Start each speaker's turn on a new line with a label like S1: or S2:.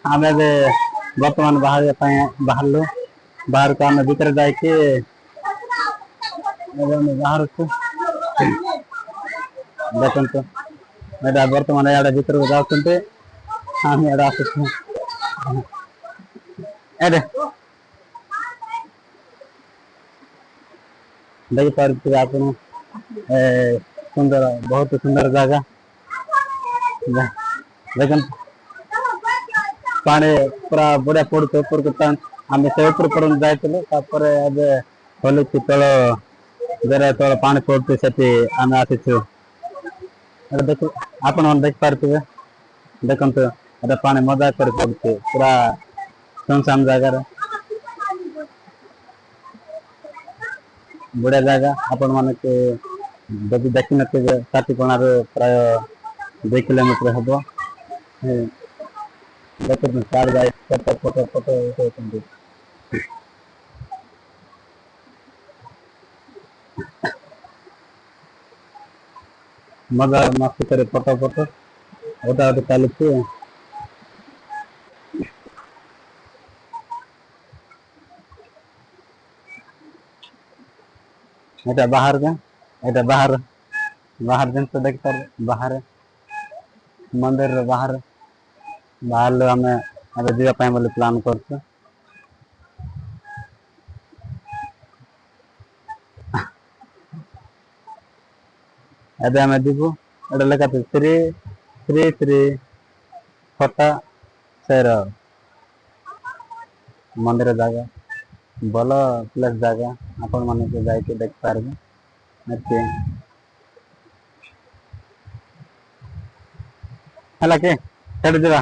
S1: आम बर्तमान बाहर बाहर को आम भीतर जाकि बाहर देखते बर्तमान इे भीतर को जाते आम इे आसुँ देख पारे आप सुंदर बहुत सुंदर जगह देख पानी पूरा बढ़िया पड़ते ऊपर को आम से ऊपर पर जाइए खोलु तल जरा तल पानी पड़ते से आम आसीचु देख आपण देख पारे देखते पानी मजा कर पड़ते पूरा सुनसान जगार बढ़िया जगह आपण मान जब देखी न साथीपणार प्राय 2 किलोमीटर हम देखते चार जाए फोटो फोटो फोटो उठाते मजा मस्ती करे फोटो फोटो उठा उठी चलती এটা বাহার গাঁ এটা বাহার বাহার জিনিস দেখ পার বাহারে मंदिर बाहर बाहर आम जावाई बोली प्लान करछु एबे आम जीवु एटा लेखा श्री श्री श्री फटा शेर मंदिर जगह भल प्लेस जगह आपण मान जाके देख पारे है के जा